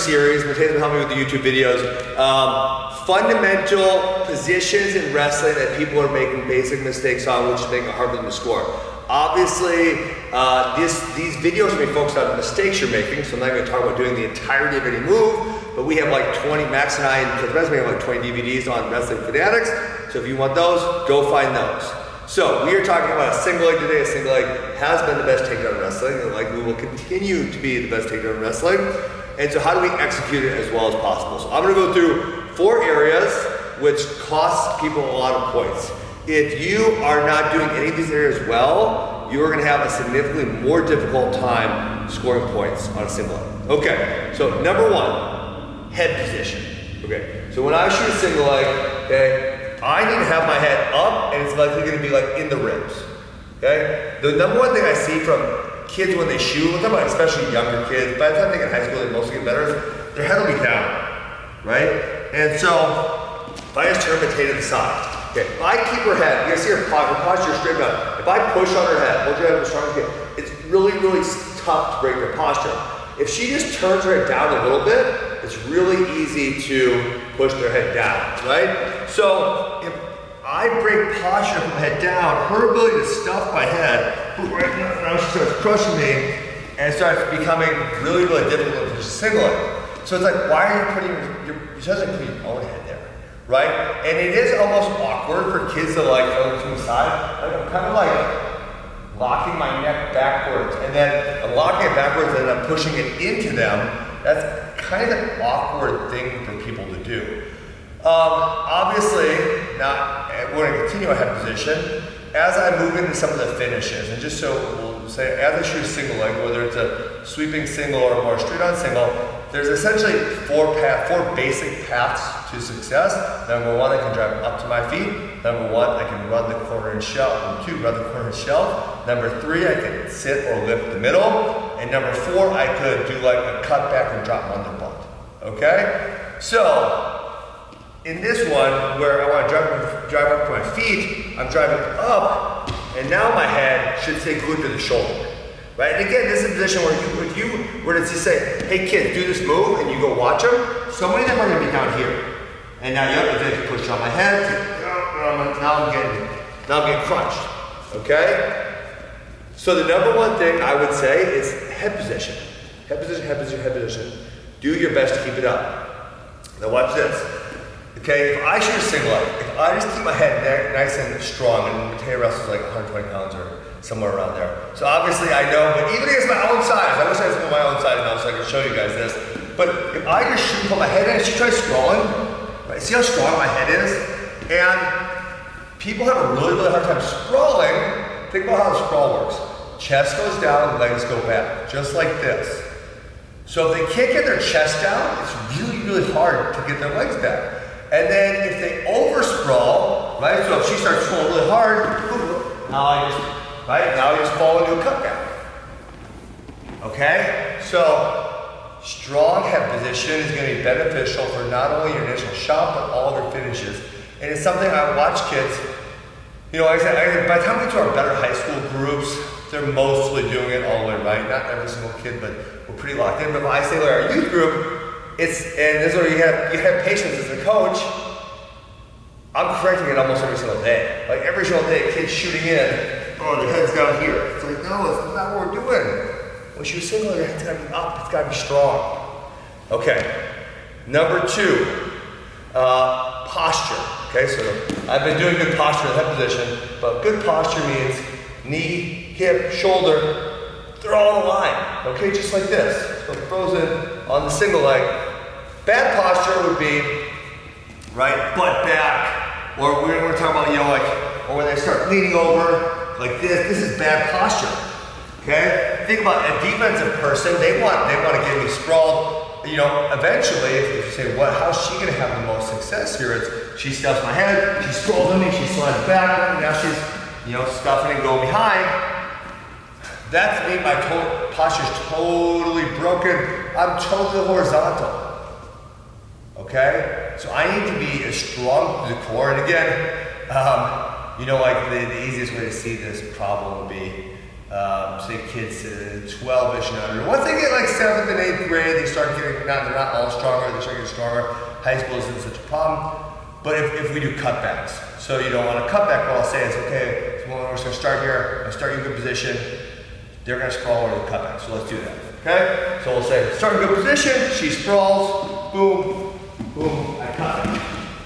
series. Matea's been helping me with the YouTube videos. Fundamental positions in wrestling that people are making basic mistakes on, which is making it hard for them to score. Obviously, these videos are being focused on mistakes you're making, so I'm not going to talk about doing the entirety of any move, but we have like 20, Max and I and Chris Wrestling have like 20 DVDs on Wrestling Fanatics, so if you want those, go find those. So we are talking about a single leg today. A single leg has been the best takedown in wrestling, and like we will continue to be the best takedown in wrestling. And so how do we execute it as well as possible? So I'm going to go through 4 areas which cost people a lot of points. If you are not doing any of these areas well, you are going to have a significantly more difficult time scoring points on a single leg. Okay, so number 1, head position. Okay, so when I shoot a single leg, okay, I need to have my head up, and it's likely going to be like in the ribs. Okay, the number 1 thing I see from kids when they shoot, we're talking about especially younger kids, by the time they get in high school, they mostly get better, is their head will be down, right? And so if I just turn Matea to the side. Okay, if I keep her head, you guys see her posture straight down. If I push on her head, hold your head as strong as you can, it's really, really tough to break her posture. If she just turns her head down a little bit, it's really easy to push their head down, right? So if I break posture from head down, her ability to stuff my head, right now she starts crushing me and starts becoming really, really difficult to just single leg. So it's like, why are you putting you're putting your own head there? Right? And it is almost awkward for kids to like go to the side. Like I'm kind of like locking my neck backwards, and then I'm locking it backwards and I'm pushing it into them. That's kind of an awkward thing for people to do. Obviously, now we're going to continue our head position. As I move into some of the finishes, and just so we'll say, as I shoot a single leg, whether it's a sweeping single or a more straight on single, there's essentially 4 basic paths to success. Number 1, I can drive up to my feet. Number 1, I can run the corner and shelf. Number 2, run the corner and shelf. Number 3, I can sit or lift the middle. And number 4, I could do like a cut back and drop under butt. Okay? So, in this one, where I want to drive up to my feet, I'm driving up, and now my head should stay glued to the shoulder. Right? And again, this is a position where if you were to say, hey kids, do this move, and you go watch them, so many of them are going to be down here. And now you have to push on my head, now I'm getting crunched. Okay? So the number 1 thing I would say is head position. Head position, head position, head position. Do your best to keep it up. Now watch this. Okay, if I shoot a single leg, if I just keep my head nice and strong, and Matea wrestles like 120 pounds or somewhere around there. So obviously I know, but even against my own size, I wish I was my own size now so I could show you guys this. But if I just shoot, put my head in, she tries sprawling, right? See how strong my head is? And people have a really, really hard time sprawling. Think about how the sprawl works. Chest goes down, legs go back, just like this. So if they can't get their chest down, it's really, really hard to get their legs back. And then if they over sprawl, right? So if she starts pulling really hard, now I just fall into a cutback. Okay? So strong head position is going to be beneficial for not only your initial shot, but all of your finishes. And it's something I watch kids, you know, by the time we get to our better high school groups, they're mostly doing it all the way right. Not every single kid, but we're pretty locked in. But when I say like our youth group, and this is where you have patience as a coach. I'm correcting it almost every single day. Like every single day, a kid's shooting in, oh, their head's down here. It's like, no, it's not what we're doing. When you single, your head's gotta be up, it's gotta be strong. Okay, number 2, posture. Okay, so I've been doing good posture in head position, but good posture means knee, hip, shoulder, they're all in line, okay, just like this. So frozen on the single leg. Bad posture would be, right, butt back, or we're talking about, you know, like, or when they start leaning over, like this is bad posture, okay? Think about a defensive person, they want to get me sprawled, you know, eventually, if you say, how's she gonna have the most success here? It's, she stuffs my head, she sprawls on me, she slides back, now she's, you know, stuffing and going behind. That's me, my posture's totally broken. I'm totally horizontal. Okay? So I need to be as strong to the core. And again, you know, like the easiest way to see this problem would be, say kids 12-ish and under. Once they get like 7th and 8th grade, they start getting, they're not all stronger, they start getting stronger. High school isn't such a problem. But if we do cutbacks, so you don't want a cutback, what I'll say is, okay, so we're just gonna start here, I'll start you in a good position, they're gonna sprawl over the cutback, so let's do that, okay? So we'll say, start in a good position, she sprawls, boom, boom, I cut.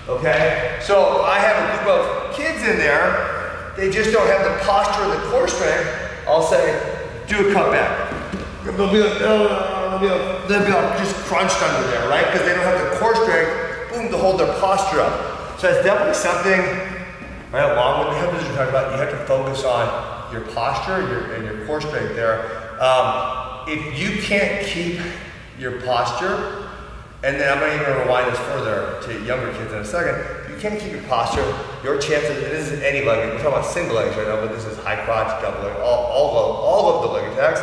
Okay? So I have a group of kids in there, they just don't have the posture or the core strength. I'll say, do a cutback. They'll be just crunched under there, right? Because they don't have the core strength, boom, to hold their posture up. So it's definitely something, right, along with the hip position we're talking about, you have to focus on your posture and your core strength there. If you can't keep your posture, and then I'm going to even rewind this further to younger kids in a second. If you can't keep your posture, your chances, this is any leg, we're talking about single legs right now, but this is high crotch, double leg, all of the leg attacks,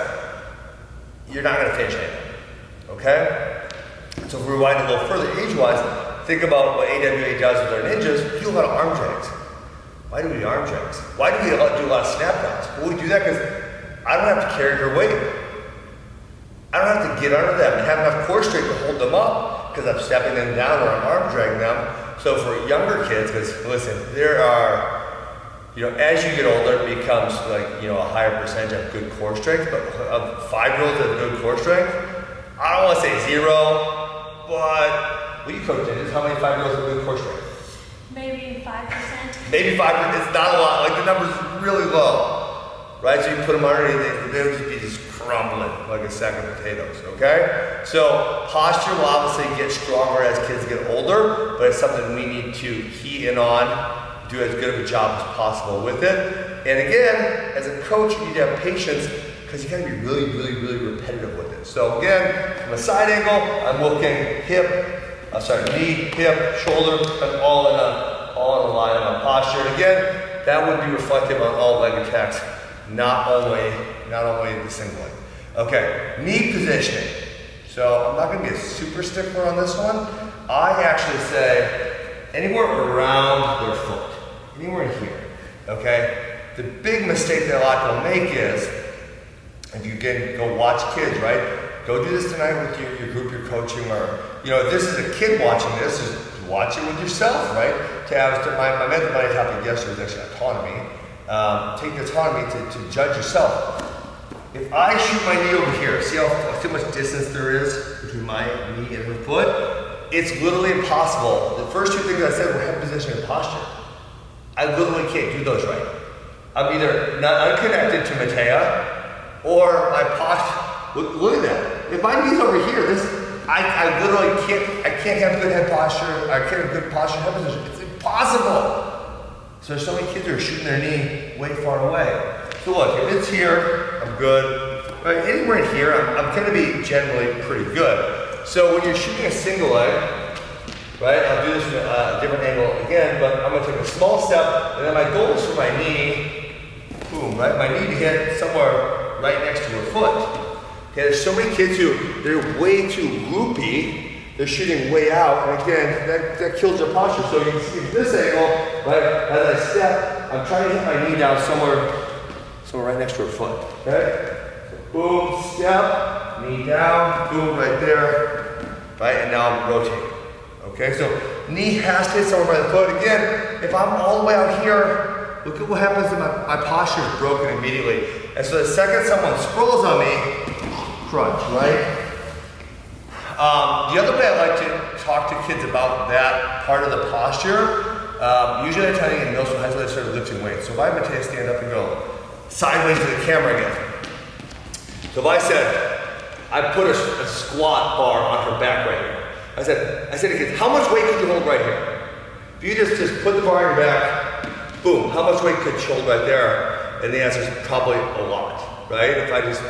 you're not going to finish anything, okay? So if we rewind a little further age-wise, think about what AWA does with their ninjas. We do a lot of arm drags. Why do we do arm drags? Why do we do a lot of snap downs? Well, we do that because I don't have to carry your weight. I don't have to get under them and have enough core strength to hold them up because I'm stepping them down or I'm arm dragging them. So for younger kids, because listen, there are, as you get older, it becomes like, a higher percentage of good core strength, but of 5-year-olds that have good core strength, I don't want to say 0, but will you coach ninjas? How many 5-year-olds have good core strength? Maybe 5%. Maybe 5%, it's not a lot, like the number's really low. Right, so you put them underneath, they'll just be just crumbling like a sack of potatoes, okay? So posture will obviously get stronger as kids get older, but it's something we need to key in on, do as good of a job as possible with it. And again, as a coach, you need to have patience because you gotta be really, really, really repetitive with it. So again, from a side angle, I'm looking knee, hip, shoulder, and all in a line of my posture. And again, that would be reflective on all leg attacks. Not only the single leg. Okay, knee positioning. So I'm not gonna be a super stickler on this one. I actually say anywhere around their foot, anywhere in here, okay? The big mistake that a lot of people make is, if you go watch kids, right? Go do this tonight with your group you're coaching, or, if this is a kid watching this, is watch it with yourself, right? My mental money topic yesterday was actually autonomy. Take the autonomy to judge yourself. If I shoot my knee over here, see how much distance there is between my knee and my foot? It's literally impossible. The first 2 things I said were head position and posture. I literally can't do those right. I'm either not unconnected to Matea, or my posture. Look at that. If my knee's over here, I literally can't have good head posture. I can't have good posture head position. It's impossible. So there's so many kids who are shooting their knee way far away. So look, if it's here, I'm good. Right, anywhere in here, I'm gonna be generally pretty good. So when you're shooting a single leg, right, I'll do this from a different angle again, but I'm gonna take a small step, and then my goal is for my knee, boom, right? My knee to hit somewhere right next to her foot. Okay, there's so many kids who, they're way too loopy. They're shooting way out, and again, that kills their posture. So you can see this angle, right, as I step, I'm trying to hit my knee down somewhere right next to her foot, okay? So boom, step, knee down, boom, right there, right, and now I'm rotating, okay? So knee has to hit somewhere by the foot. Again, if I'm all the way out here, look at what happens if my posture is broken immediately. And so the second someone sprawls on me, crunch, right? The other way I like to talk to kids about that part of the posture, usually I tell you in middle school, high school, I started lifting weights. So if I have Matea stand up and go sideways to the camera again. So if I said, I put a squat bar on her back right here. I said to kids, how much weight could you hold right here? If you just put the bar on your back, boom, how much weight could you hold right there? And the answer is probably a lot, right? If I just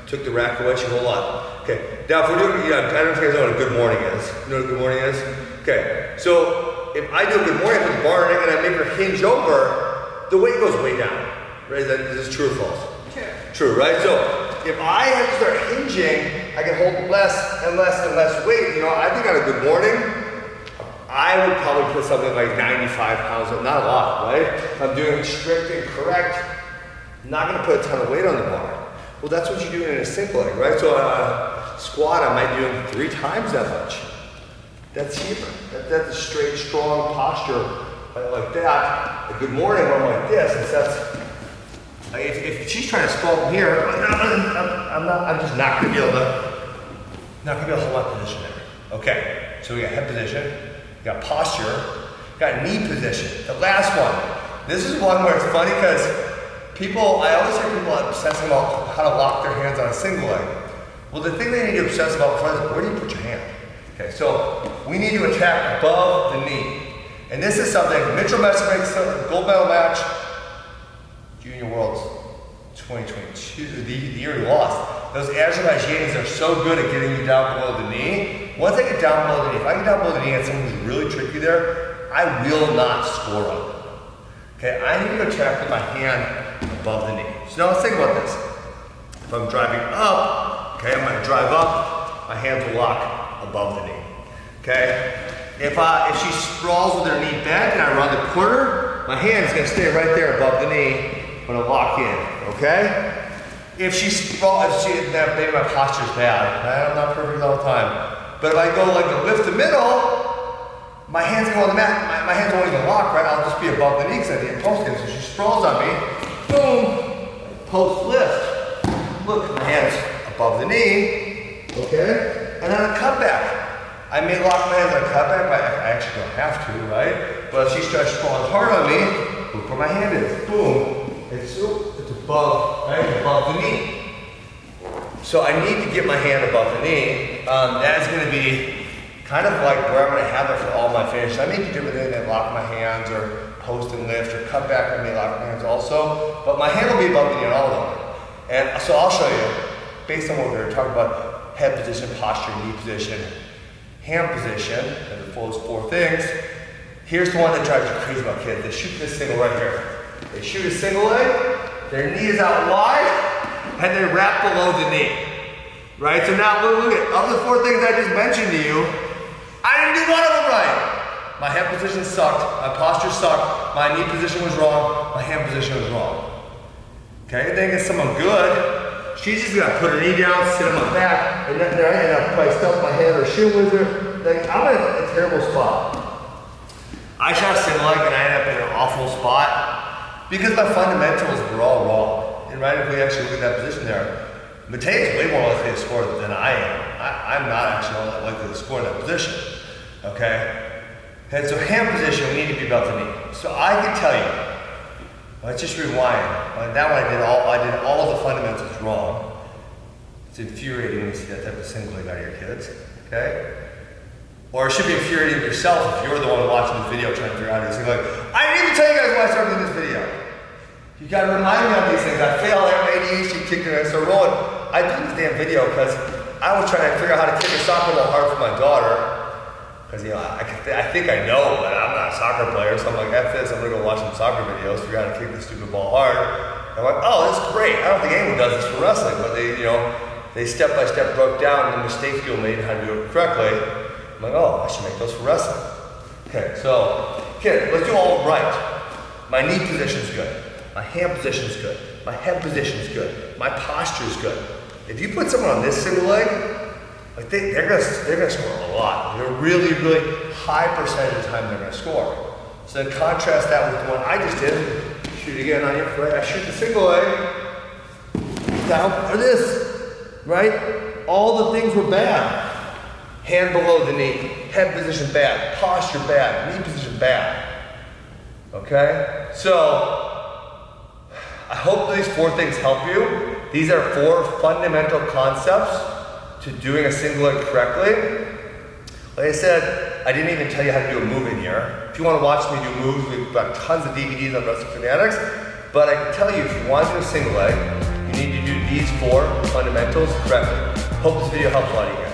took the rack away, she'd hold a lot. Okay, now if we're doing, I don't know if you guys know what a good morning is. You know what a good morning is? Okay, so if I do a good morning, I put the bar in it and I make her hinge over, the weight goes way down, right? Is this true or false? True, right? So if I have to start hinging, I can hold less and less and less weight. I think on a good morning, I would probably put something like 95 pounds, not a lot, right? If I'm doing strict and correct, not gonna put a ton of weight on the bar. Well, that's what you do in a single leg, right? So squat, I might do 3 times that much. That's cheaper. That's a straight, strong posture like that. A good morning one like this, and that's, if she's trying to sprawl from here, I'm just not gonna be able to hold my position there. Okay, so we got head position, we got posture, we got knee position. The last one, this is one where it's funny because I always hear people obsessing about how to lock their hands on a single leg. Well, the thing they need to obsess about first is where do you put your hand? Okay, so we need to attack above the knee. And this is something, Mitchell Messick, gold medal match, Junior Worlds 2022, the year he lost. Those Azerbaijanis are so good at getting you down below the knee. Once I get down below the knee, if I get down below the knee and someone who's really tricky there, I will not score on them. Okay, I need to attack with my hand above the knee. So now let's think about this. If I'm driving up, okay, I'm gonna drive up, my hands will lock above the knee. Okay? If she sprawls with her knee bent and I run the corner, my hand is gonna stay right there above the knee when I lock in, okay? If she sprawls, maybe my posture's bad, right? I'm not perfect all the time. But if I go like a lift to middle, my hands go on the mat, my hands won't even lock, right? I'll just be above the knee because I need a post in. So she sprawls on me, boom, post lift. Look, my hands above the knee, okay? And then a cutback. I may lock my hands on a cutback, but I actually don't have to, right? But if she starts sprawling hard on me, look where my hand is, boom. It's above, right? Above the knee. So I need to get my hand above the knee. That is gonna be kind of like where I'm gonna have it for all my finishes. I may do different things than lock my hands or post and lift or cut back. I may lock my hands also, but my hand will be above the knee on all of them. And so I'll show you, based on what we were talking about, head position, posture, knee position, hand position, and those 4 things. Here's the one that drives you crazy about kids. They shoot this single right here. They shoot a single leg, their knee is out wide, and they wrap below the knee. Right? So now look at, of the 4 things I just mentioned to you, I didn't do one of them right. My head position sucked, my posture sucked, my knee position was wrong, my hand position was wrong. Okay, and then get someone good, she's just gonna put her knee down, sit on my back, and then I'll probably stuff my hand or shoe with her. Like, I'm in a terrible spot. I shot a single leg and I ended up in an awful spot because my fundamentals were all wrong. And right, if we actually look at that position there, Matej is way more likely to score than I am. I'm not actually all that likely to score in that position. Okay? And so hand position, we need to be above the knee. So I can tell you, let's just rewind. That one I did all the fundamentals wrong. It's infuriating when you see that type of single leg out of your kids. Okay? Or it should be infuriating yourself if you're the one watching the video trying to figure out how to do this. Like, I didn't even tell you guys why I started doing this video. You gotta remind me of these things. I failed, I ADHD kicked it and I started rolling. I did this damn video because I was trying to figure out how to kick a soccer ball hard for my daughter. Because, you know, I think I know, but I'm not a soccer player, so I'm like, F this, I'm gonna go watch some soccer videos, figure out how to kick this stupid ball hard. And I'm like, oh, this is great. I don't think anyone does this for wrestling, but they step by step broke down the mistakes people made and how to do it correctly. I'm like, oh, I should make those for wrestling. Okay, so, kid, let's do all right. My knee position's good. My hand position's good. My head position's good. My posture's good. If you put someone on this single leg, like they're gonna score a lot. They're really, really high percentage of the time they're gonna score. So then contrast that with the one I just did. Shoot again on your right. I shoot the single leg down for this, right? All the things were bad. Hand below the knee, head position bad, posture bad, knee position bad. Okay? So, I hope these 4 things help you. These are 4 fundamental concepts to doing a single leg correctly. Like I said, I didn't even tell you how to do a move in here. If you want to watch me do moves, we've got tons of DVDs on Wrestling Fanatics. But I can tell you, if you want to do a single leg, you need to do these 4 fundamentals correctly. Hope this video helps a lot of you guys.